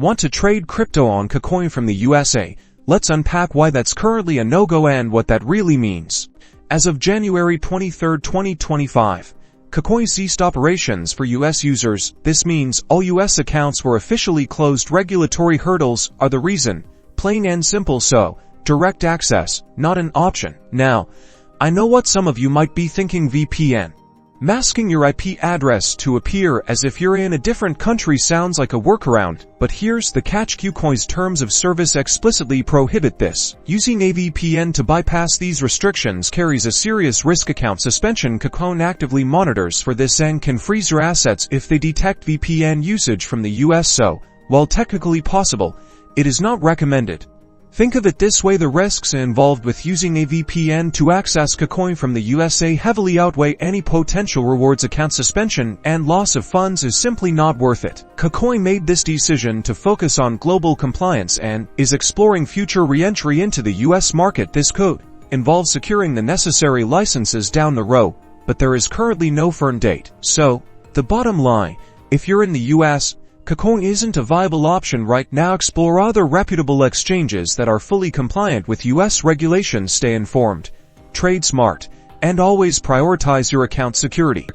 Want to trade crypto on Kucoin from the USA? Let's unpack why that's currently a no-go and what that really means. As of January 23, 2025, Kucoin ceased operations for US users. This means all US accounts were officially closed. Regulatory hurdles are the reason. Plain and simple. So, direct access, not an option. Now, I know what some of you might be thinking: VPN. Masking your IP address to appear as if you're in a different country sounds like a workaround, but here's the catch: Kucoin's terms of service explicitly prohibit this. Using a VPN to bypass these restrictions carries a serious risk. Account suspension. Kucoin actively monitors for this and can freeze your assets if they detect VPN usage from the US. So, while technically possible, it is not recommended. Think of it this way: the risks involved with using a VPN to access Kucoin from the USA heavily outweigh any potential rewards. Account suspension and loss of funds is simply not worth it. Kucoin made this decision to focus on global compliance and is exploring future re-entry into the US market. This could involve securing the necessary licenses down the road, but there is currently no firm date. So, the bottom line, if you're in the US, Kucoin isn't a viable option right now. Explore other reputable exchanges that are fully compliant with US regulations. Stay informed, trade smart, and always prioritize your account security.